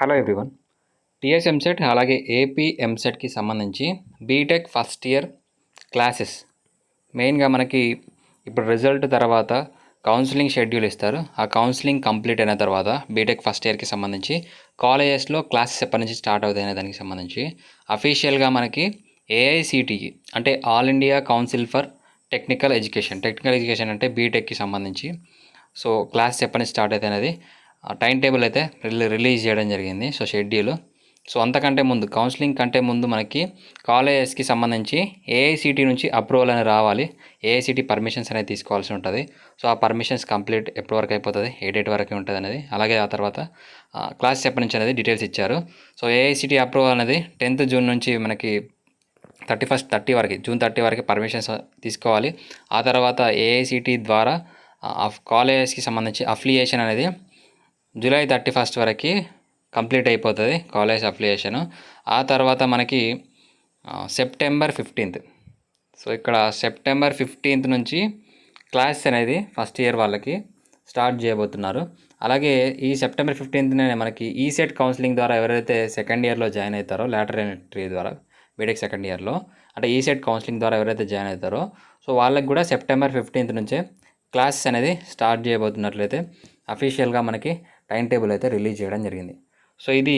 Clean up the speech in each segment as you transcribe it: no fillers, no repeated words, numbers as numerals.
Hello everyone. TS EAMCET అలాగే AP ఎంసెట్కి సంబంధించి BTech first year classes మెయిన్గా మనకి ఇప్పుడు రిజల్ట్ తర్వాత కౌన్సిలింగ్ షెడ్యూల్ ఇస్తారు. ఆ కౌన్సిలింగ్ కంప్లీట్ అయిన తర్వాత బీటెక్ ఫస్ట్ ఇయర్కి సంబంధించి కాలేజెస్లో క్లాసెస్ ఎప్పటి నుంచి స్టార్ట్ అవుతాయనే దానికి సంబంధించి అఫీషియల్గా మనకి ఏఐసిటిఈ అంటే all India council for technical education అంటే బీటెక్కి సంబంధించి సో క్లాసెస్ ఎప్పటి నుంచి స్టార్ట్ అవుతాయి అనేది టైం టేబుల్ అయితే రిలీజ్ చేయడం జరిగింది. So schedule. సో అంతకంటే ముందు కౌన్సిలింగ్ కంటే ముందు మనకి కాలేజెస్కి సంబంధించి ఏఐసిటీ నుంచి అప్రూవల్ అనేది రావాలి. ఏఐసిటీ పర్మిషన్స్ అనేది తీసుకోవాల్సి ఉంటుంది. సో ఆ పర్మిషన్స్ కంప్లీట్ ఎప్పటి వరకు అయిపోతుంది, ఏ డేట్ వరకు ఉంటుంది అనేది, అలాగే ఆ తర్వాత క్లాసెస్ ఎప్పటి నుంచి అనేది డీటెయిల్స్ ఇచ్చారు. సో ఏఐసిటీ అప్రూవల్ అనేది 10th జూన్ నుంచి మనకి జూన్ 30 వరకు పర్మిషన్స్ తీసుకోవాలి. ఆ తర్వాత ఏఐసిటీ ద్వారా కాలేజెస్కి సంబంధించి అఫిలియేషన్ అనేది జూలై 31 వరకు కంప్లీట్ అయిపోతుంది కాలేజ్ అఫిలియేషను. ఆ తర్వాత మనకి సెప్టెంబర్ 15. సో ఇక్కడ సెప్టెంబర్ 15 నుంచి క్లాస్ అనేది ఫస్ట్ ఇయర్ వాళ్ళకి స్టార్ట్ చేయబోతున్నారు. అలాగే ఈ సెప్టెంబర్ 15నే మనకి ఈసెట్ కౌన్సిలింగ్ ద్వారా ఎవరైతే సెకండ్ ఇయర్లో జాయిన్ అవుతారో లాటరల్ ఎంట్రీ ద్వారా బీటెక్ సెకండ్ ఇయర్లో అంటే ఈసెట్ కౌన్సిలింగ్ ద్వారా ఎవరైతే జాయిన్ అవుతారో సో వాళ్ళకి కూడా సెప్టెంబర్ 15 నుంచే క్లాసెస్ అనేది స్టార్ట్ చేయబోతున్నట్లయితే అఫీషియల్గా మనకి టైం టేబుల్ అయితే రిలీజ్ చేయడం జరిగింది. సో ఇది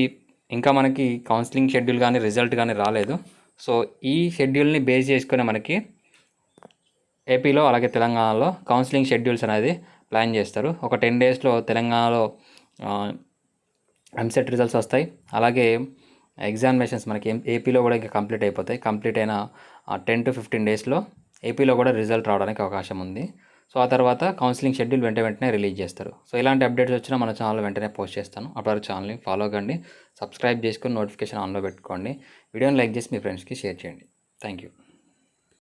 ఇంకా మనకి కౌన్సిలింగ్ షెడ్యూల్ కానీ రిజల్ట్ కానీ రాలేదు. సో ఈ షెడ్యూల్ని బేస్ చేసుకుని మనకి ఏపీలో అలాగే తెలంగాణలో కౌన్సిలింగ్ షెడ్యూల్స్ అనేది ప్లాన్ చేస్తారు. ఒక 10 డేస్లో తెలంగాణలో ఎంసెట్ రిజల్ట్స్ వస్తాయి. అలాగే ఎగ్జామినేషన్స్ మనకి ఏపీలో కూడా ఇంకా కంప్లీట్ అయిపోతాయి. కంప్లీట్ అయిన 10 to 15 డేస్లో ఏపీలో కూడా రిజల్ట్ రావడానికి అవకాశం ఉంది. సో ఆ తర్వాత కౌన్సిలింగ్ షెడ్యూల్ వెంటనే రిలీజ్ చేస్తారు. సో ఇలాంటి అప్డేట్స్ వచ్చినా మన ఛానల్ వెంటనే పోస్ట్ చేస్తాను. అప్పటివరకు ఛానల్ని ఫాలో కండి, సబ్స్క్రైబ్ చేసుకొని నోటిఫికేషన్ ఆన్లో పెట్టుకోండి. వీడియోని లైక్ చేసి మీ ఫ్రెండ్స్కి షేర్ చేయండి. Thank you.